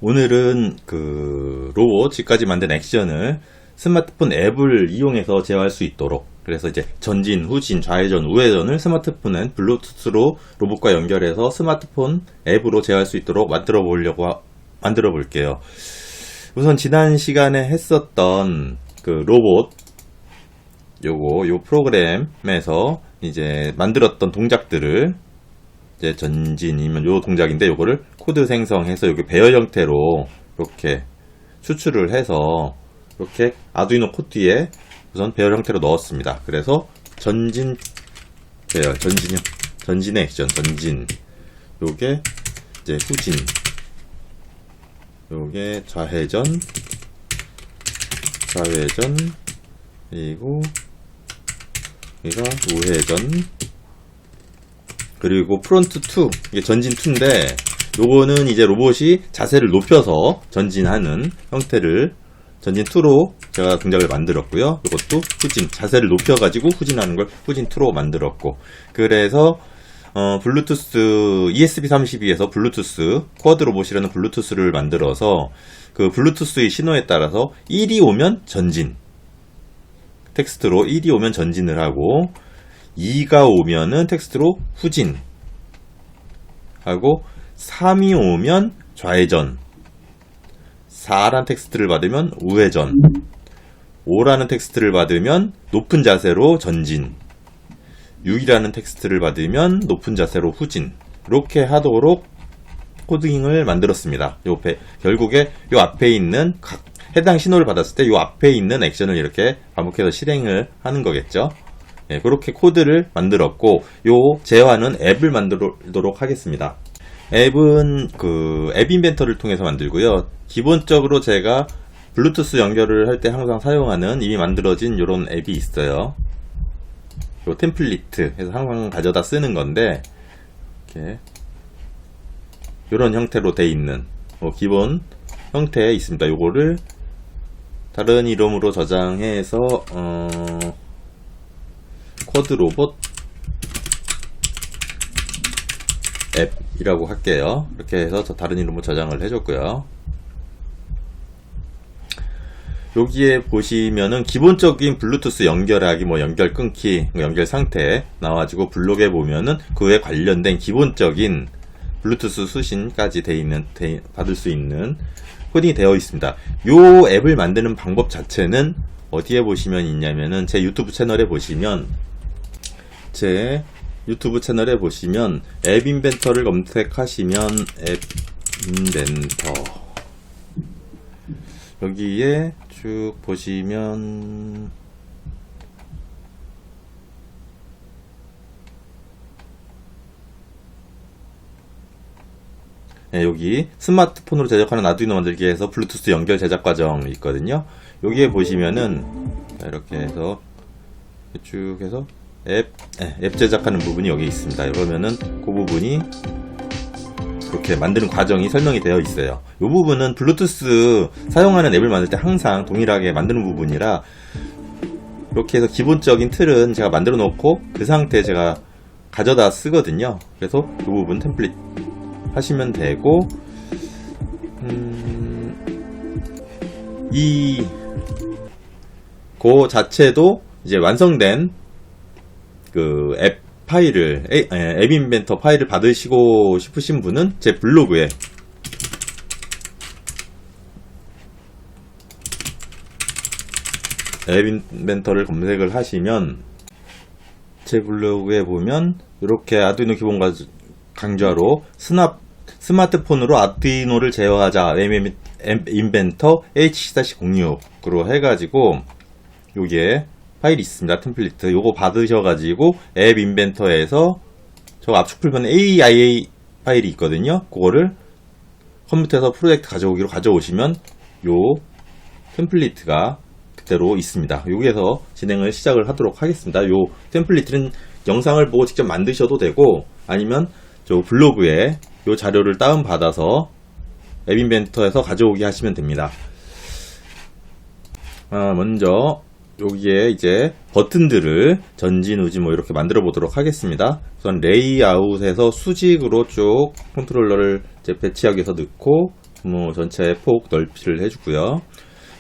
오늘은 그 로봇 지금까지 만든 액션을 스마트폰 앱을 이용해서 제어할 수 있도록, 그래서 이제 전진, 후진, 좌회전, 우회전을 스마트폰은 블루투스로 로봇과 연결해서 스마트폰 앱으로 제어할 수 있도록 만들어 볼게요. 우선 지난 시간에 했었던 그 로봇 요 프로그램에서 이제 만들었던 동작들을 이제 전진이면 요 동작인데, 요거를 코드 생성해서 여기 배열 형태로 이렇게 추출을 해서 이렇게 아두이노 코드에 우선 배열 형태로 넣었습니다. 그래서 전진 배열, 전진의 액션, 전진, 요게 이제 후진, 요게 좌회전, 그리고 여기가 우회전, 그리고 프론트 2, 이게 전진 2인데, 요거는 이제 로봇이 자세를 높여서 전진하는 형태를 전진 2로 제가 동작을 만들었고요. 이것도 후진, 자세를 높여가지고 후진하는 걸 후진 2로 만들었고, 그래서 블루투스 ESP32에서 블루투스 쿼드 로봇이라는 블루투스를 만들어서 그 블루투스의 신호에 따라서 1이 오면 전진, 텍스트로 1이 오면 전진을 하고, 2가 오면은 텍스트로 후진 하고, 3이 오면 좌회전, 4라는 텍스트를 받으면 우회전, 5라는 텍스트를 받으면 높은 자세로 전진, 6이라는 text를 받으면 높은 자세로 후진, 이렇게 하도록 코딩을 만들었습니다. 결국에 요 앞에 있는 각 해당 신호를 받았을 때 요 앞에 있는 액션을 이렇게 반복해서 실행을 하는 거겠죠. 예, 그렇게 코드를 만들었고, 요 제어하는 앱을 만들도록 하겠습니다. 앱은 그 앱 인벤터를 통해서 만들고요. 기본적으로 제가 블루투스 연결을 할 때 항상 사용하는 이미 만들어진 요런 앱이 있어요. 요 템플릿 해서 항상 가져다 쓰는 건데, 이렇게 요런 형태로 돼 있는 기본 형태에 있습니다. 요거를 다른 이름으로 저장해서 쿼드 로봇 앱이라고 할게요. 이렇게 해서 다른 이름으로 저장을 해줬고요. 여기에 보시면은 기본적인 블루투스 연결하기, 연결 끊기, 연결 상태 나와가지고 블록에 보면은 그에 관련된 기본적인 블루투스 수신까지 받을 수 있는 코딩이 되어 있습니다. 요 앱을 만드는 방법 자체는 어디에 보시면 있냐면은 제 유튜브 채널에 보시면, 앱 인벤터를 검색하시면 앱 인벤터, 여기에 쭉 보시면 여기 스마트폰으로 제작하는 아두이노 만들기에서 블루투스 연결 제작 과정이 있거든요. 여기에 보시면은 이렇게 해서 쭉 해서 앱 제작하는 부분이 여기 있습니다. 그러면은 그 부분이 이렇게 만드는 과정이 설명이 되어 있어요. 이 부분은 블루투스 사용하는 앱을 만들 때 항상 동일하게 만드는 부분이라, 이렇게 해서 기본적인 틀은 제가 만들어 놓고 그 상태에 제가 가져다 쓰거든요. 그래서 이 부분 템플릿 하시면 되고, 그 자체도 이제 완성된 그 앱 파일을, 앱 인벤터 파일을 받으시고 싶으신 분은 제 블로그에 앱 인벤터를 검색을 하시면, 제 블로그에 보면 이렇게 아두이노 기본 강좌로 스마트폰으로 아두이노를 제어하자, 인벤터 h-06으로 해가지고 요게 파일이 있습니다. 템플릿 요거 받으셔가지고 앱 인벤터에서 저 압축 풀면 AIA 파일이 있거든요. 그거를 컴퓨터에서 프로젝트 가져오기로 가져오시면 요 템플릿가 그대로 있습니다. 여기에서 진행을 시작을 하도록 하겠습니다. 요 템플릿은 영상을 보고 직접 만드셔도 되고 아니면 저 블로그에 요 자료를 다운받아서 앱 인벤터에서 가져오게 하시면 됩니다. 먼저 여기에 이제 버튼들을 전진, 우지 뭐 이렇게 만들어 보도록 하겠습니다. 우선 레이아웃에서 수직으로 쭉 컨트롤러를 이제 배치하기 위해서 넣고 전체의 폭 넓이를 해주고요.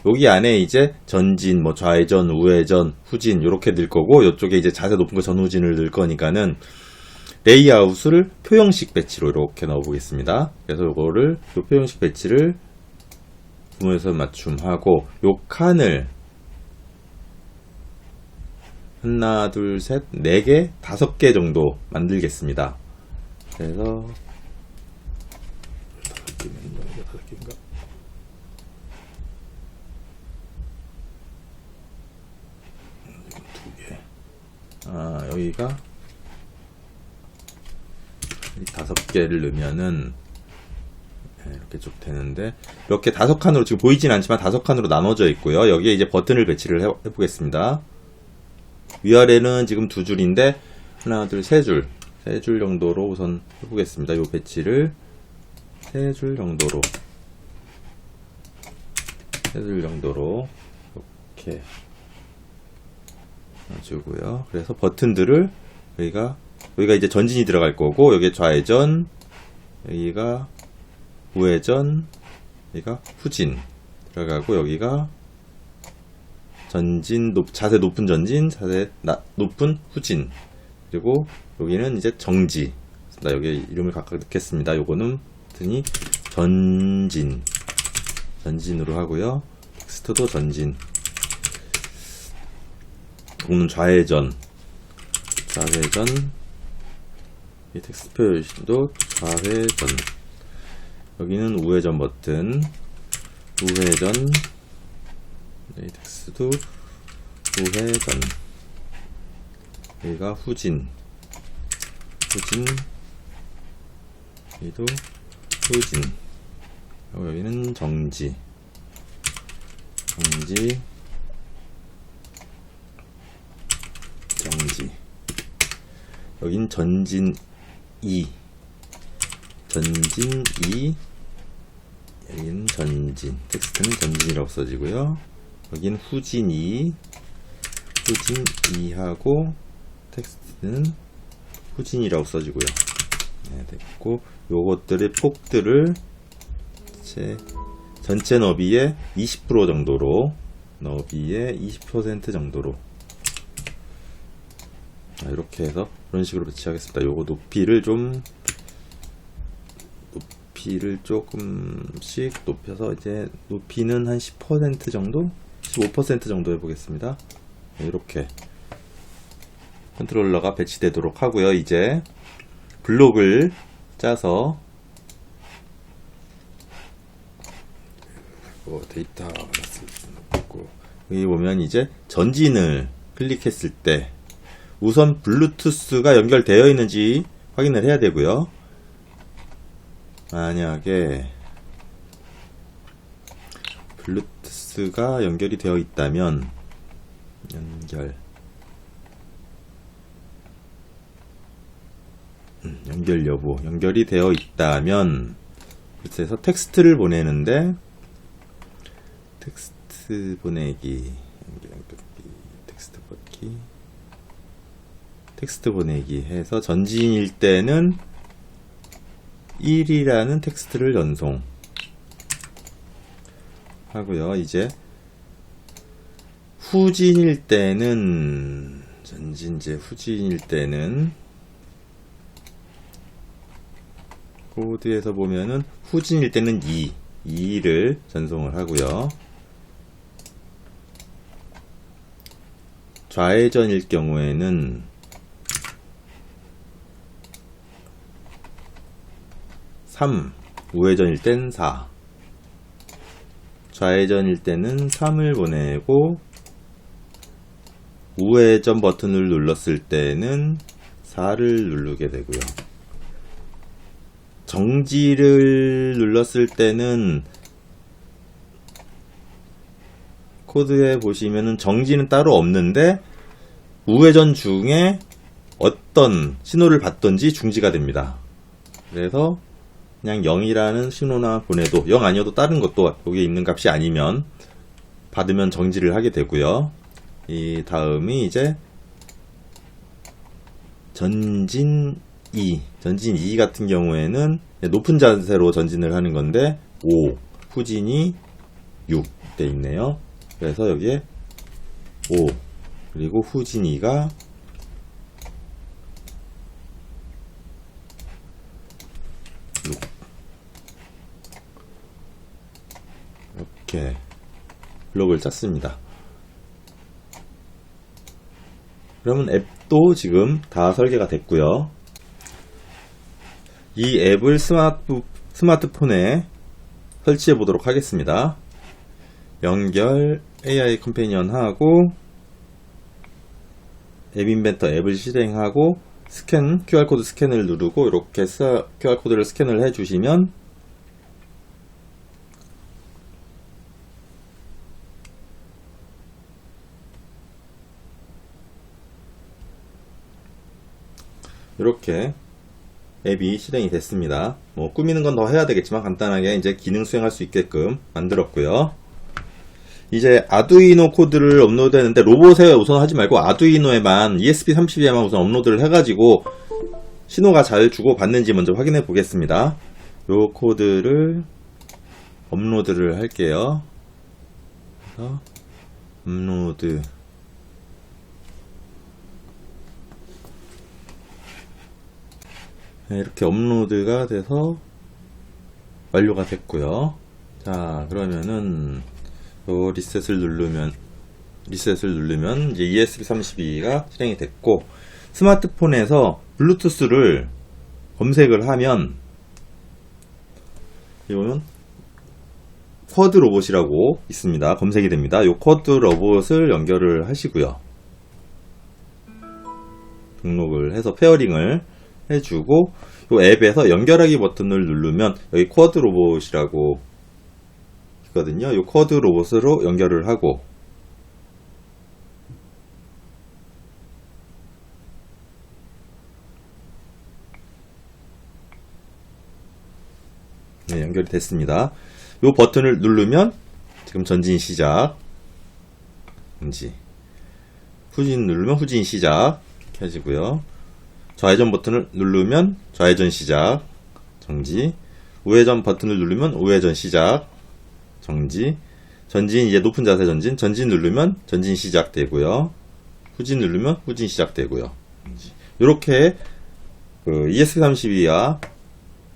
여기 안에 이제 전진, 뭐 좌회전, 우회전, 후진 이렇게 넣을 거고 이쪽에 이제 자세 높은 거 전후진을 넣을 거니까는 레이아웃을 표형식 배치로 이렇게 넣어 보겠습니다. 그래서 요거를 요 표형식 배치를 구문에서 맞춤하고 요 칸을 하나, 둘, 셋, 4개, 5개 정도 만들겠습니다. 그래서 5개인가? 여기가 5개를 넣으면은 이렇게 쭉 되는데 이렇게 5칸으로 지금 보이진 않지만 5칸으로 나눠져 있고요. 여기에 이제 버튼을 배치를 해보겠습니다. 위아래는 지금 2줄인데 하나, 둘, 3줄 3줄 정도로 우선 해보겠습니다. 이 배치를 3줄 정도로 이렇게 놔주고요. 그래서 버튼들을 여기가 이제 전진이 들어갈 거고 여기에 좌회전, 여기가 우회전, 여기가 후진 들어가고 여기가 전진, 자세 높은 전진, 자세 높은 후진, 그리고 여기는 이제 정지. 여기 이름을 각각 넣겠습니다. 요거는 버튼이 전진으로 하고요. 텍스트도 전진. 요거는 좌회전, 이 텍스트 표시도 좌회전. 여기는 우회전 버튼, 우회전. 이 텍스트도 우회전. 여기가 후진, 여기도 후진. 그리고 여기는 정지. 여긴 전진 2, 여기는 전진. 텍스트는 전진이라고 써지고요. 여긴 후진 2 하고 텍스트는 후진이라고 써지고요. 네, 됐고 요것들의 폭들을 전체 너비의 20% 정도로, 너비의 20% 정도로 이렇게 해서 그런 식으로 배치하겠습니다. 요거 높이를 조금씩 높여서 이제 높이는 한 10% 정도? 15% 정도 해보겠습니다. 이렇게 컨트롤러가 배치되도록 하고요. 이제 블록을 짜서 데이터 받았고 여기 보면 이제 전진을 클릭했을 때 우선 블루투스가 연결되어 있는지 확인을 해야 되고요. 만약에 블루투스가 연결이 되어 있다면 연결 여부, 연결이 되어 있다면 그래서 텍스트를 보내는데 텍스트 보내기, 텍스트 보내기 해서 전진일 때는 1이라는 텍스트를 연송 하고요. 이제 후진일 때는 후진일 때는 코드에서 보면은 후진일 때는 2를 전송을 하고요. 좌회전일 경우에는 3, 우회전일 땐 4. 좌회전일 때는 3을 보내고 우회전 버튼을 눌렀을 때는 4를 누르게 되고요. 정지를 눌렀을 때는 코드에 보시면은 정지는 따로 없는데 우회전 중에 어떤 신호를 받던지 중지가 됩니다. 그래서 그냥 0이라는 신호나 보내도 0 아니어도 다른 것도 여기에 있는 값이 아니면 받으면 정지를 하게 되고요. 이 다음이 이제 전진 2 같은 경우에는 높은 자세로 전진을 하는 건데 5, 후진이 6 돼 있네요. 그래서 여기에 5 그리고 후진 2가 6 이렇게 블록을 짰습니다. 그러면 앱도 지금 다 설계가 됐고요. 이 앱을 스마트폰에 설치해 보도록 하겠습니다. 연결 AI 컴패니언하고 앱 인벤터 앱을 실행하고 스캔 QR코드 스캔을 누르고 이렇게 QR코드를 스캔을 해주시면 이렇게 앱이 실행이 됐습니다. 뭐 꾸미는 건 더 해야 되겠지만 간단하게 이제 기능 수행할 수 있게끔 만들었고요. 이제 아두이노 코드를 업로드했는데 로봇에 우선 하지 말고 아두이노에만 ESP32에만 우선 업로드를 해가지고 신호가 잘 주고 받는지 먼저 확인해 보겠습니다. 요 코드를 업로드를 할게요. 그래서 업로드 이렇게 업로드가 돼서 완료가 됐고요. 자, 그러면은 요 리셋을 누르면 이제 ESP32가 실행이 됐고 스마트폰에서 블루투스를 검색을 하면 이거는 쿼드 로봇이라고 있습니다. 검색이 됩니다. 요 쿼드 로봇을 연결을 하시고요. 등록을 해서 페어링을 해주고 이 앱에서 연결하기 버튼을 누르면 여기 쿼드 로봇이라고 있거든요. 이 쿼드 로봇으로 연결을 하고 네, 연결이 됐습니다. 이 버튼을 누르면 지금 전진 시작 후진 누르면 후진 시작 켜지고요. 좌회전 버튼을 누르면 좌회전 시작 정지 우회전 버튼을 누르면 우회전 시작 정지 전진 이제 높은 자세 전진 누르면 전진 시작되고요. 후진 누르면 후진 시작되고요. 이렇게 ESP32와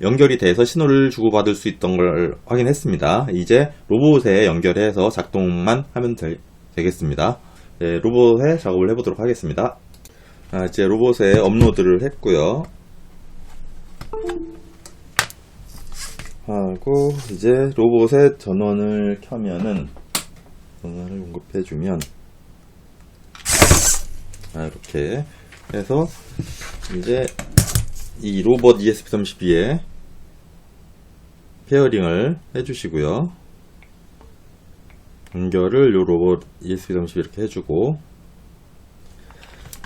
연결이 돼서 신호를 주고받을 수 있던 걸 확인했습니다. 이제 로봇에 연결해서 작동만 하면 되겠습니다. 네, 로봇에 작업을 해보도록 하겠습니다. 이제 로봇에 업로드를 했고요. 하고 이제 로봇에 전원을 켜면은 전원을 공급해주면 이렇게 해서 이제 이 로봇 ESP32에 페어링을 해주시고요. 연결을 요 로봇 ESP32 이렇게 해주고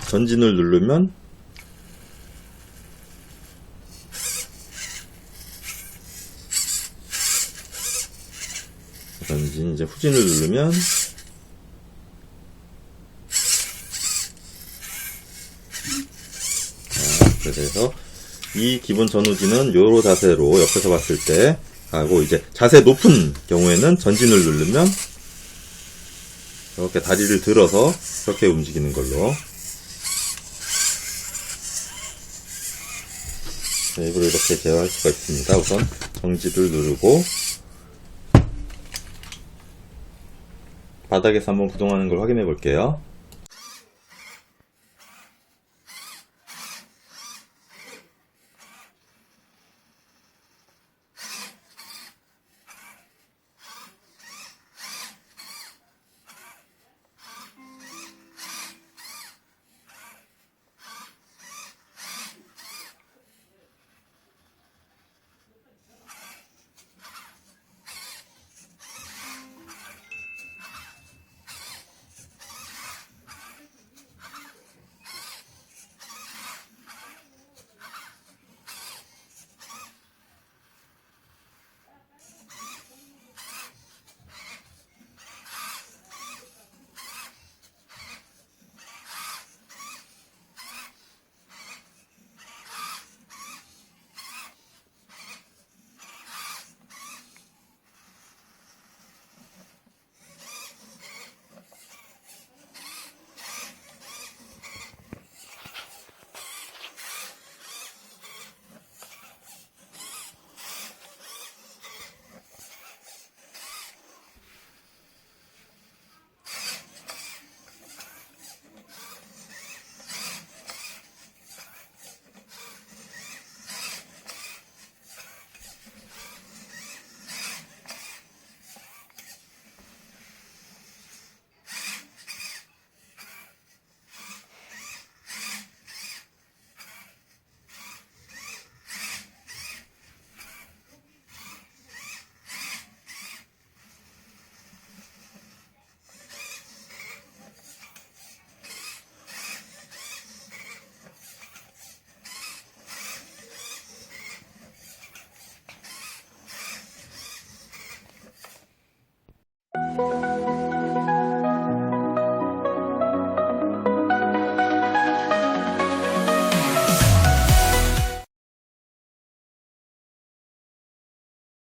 전진을 누르면 전진 이제 후진을 누르면 그래서 이 기본 전후진은 요로 자세로 옆에서 봤을 때 하고 이제 자세 높은 경우에는 전진을 누르면 이렇게 다리를 들어서 이렇게 움직이는 걸로 앱을 이렇게 제어할 수가 있습니다. 우선 정지를 누르고 바닥에서 한번 구동하는 걸 확인해 볼게요.